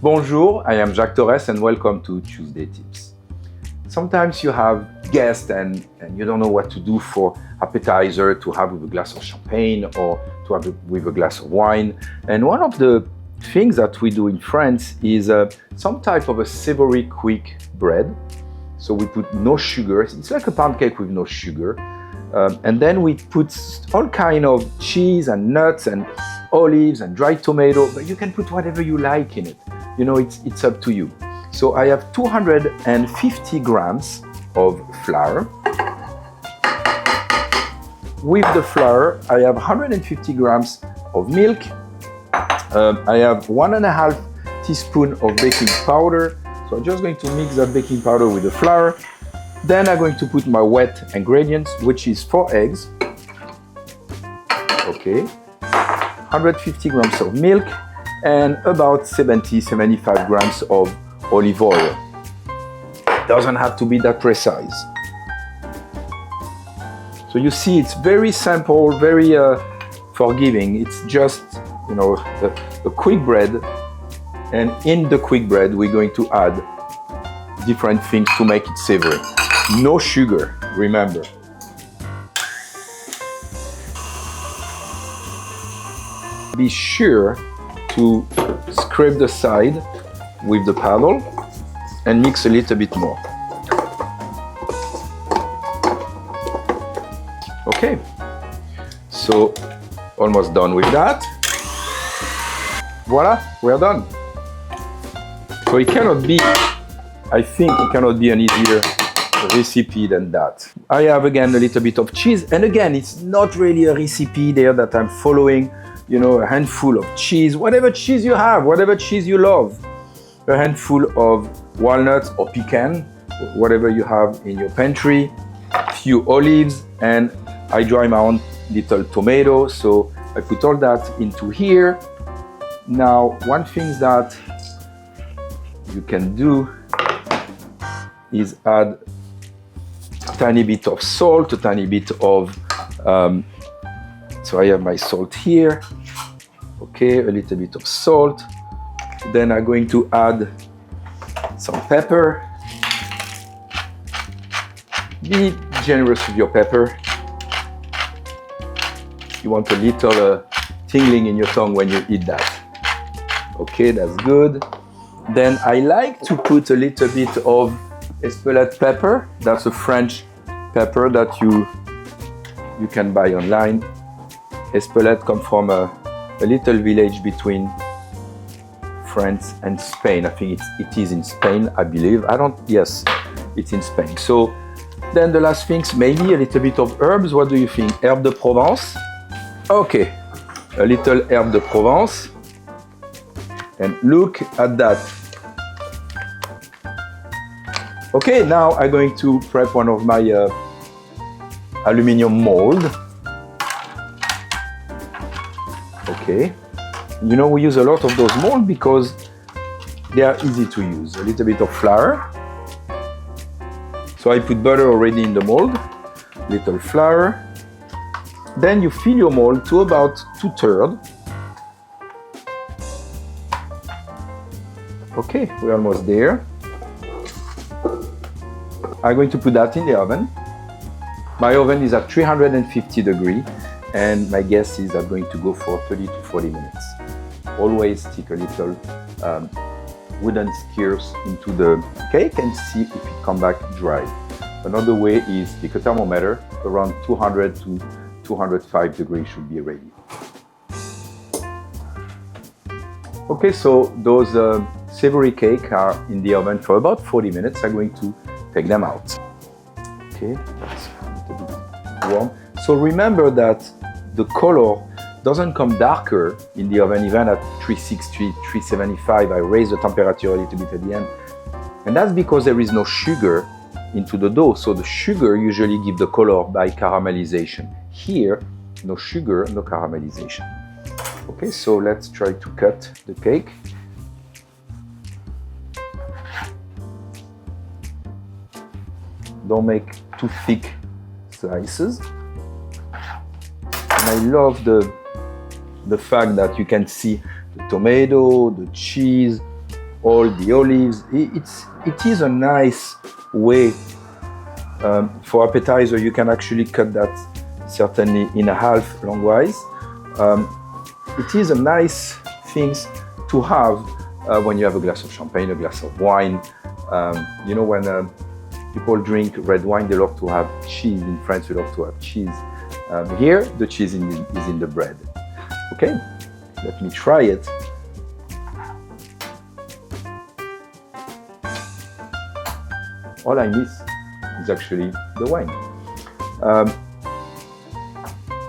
Bonjour, I am Jacques Torres and welcome to Tuesday Tips. Sometimes you have guests and you don't know what to do for appetizer to have with a glass of champagne or to have with a glass of wine. And one of the things that we do in France is some type of a savory quick bread. So we put no sugar. It's like a pound cake with no sugar. And then we put all kind of cheese and nuts and olives and dried tomato, but you can put whatever you like in it. You know, it's up to you. So I have 250 grams of flour. With the flour, I have 150 grams of milk. I have 1.5 teaspoons of baking powder. So I'm just going to mix that baking powder with the flour. Then I'm going to put my wet ingredients, which is 4 eggs. Okay. 150 grams of milk and about 70-75 grams of olive oil. Doesn't have to be that precise. So you see, it's very simple, very forgiving. It's just, you know, a quick bread. And in the quick bread, we're going to add different things to make it savory. No sugar, remember. Be sure to scrape the side with the paddle and mix a little bit more. Okay, so almost done with that. Voila, we're done. So it cannot be, I think it cannot be an easier recipe than that. I have again a little bit of cheese, and again, it's not really a recipe there that I'm following. You know, a handful of cheese, whatever cheese you have, whatever cheese you love. A handful of walnuts or pecan, whatever you have in your pantry. A few olives, and I dry my own little tomato, so I put all that into here. Now, one thing that you can do is add a tiny bit of salt, a tiny bit of so I have my salt here. Okay, a little bit of salt. Then I'm going to add some pepper. Be generous with your pepper. You want a little tingling in your tongue when you eat that. Okay, that's good. Then I like to put a little bit of Espelette pepper. That's a French pepper that you can buy online. Espelette comes from a little village between France and Spain. I think it is in Spain, I believe. Yes, it's in Spain. So then the last things, maybe a little bit of herbs. What do you think? Herbe de Provence? Okay, a little herbe de Provence. And look at that. Okay, now I'm going to prep one of my aluminum mold. Okay, you know, we use a lot of those molds because they are easy to use. A little bit of flour. So I put butter already in the mold, little flour. Then you fill your mold to about 2/3. Okay, we're almost there. I'm going to put that in the oven. My oven is at 350 degrees. And my guess is I'm going to go for 30 to 40 minutes. Always stick a little wooden skewers into the cake and see if it comes back dry. Another way is stick a thermometer around 200 to 205 degrees should be ready. Okay, so those savory cakes are in the oven for about 40 minutes. I'm going to take them out. Okay, that's a little bit warm. So remember that the color doesn't come darker in the oven even at 360, 375. I raise the temperature a little bit at the end. And that's because there is no sugar into the dough. So the sugar usually gives the color by caramelization. Here, no sugar, no caramelization. Okay, so let's try to cut the cake. Don't make too thick slices. And I love the fact that you can see the tomato, the cheese, all the olives. It is a nice way for appetizer. You can actually cut that certainly in half longwise. It is a nice thing to have when you have a glass of champagne, a glass of wine. You know, when people drink red wine, they love to have cheese. In France, we love to have cheese. Here, the cheese is in the bread. Okay, let me try it. All I miss is actually the wine.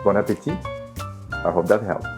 Bon appétit. I hope that helped.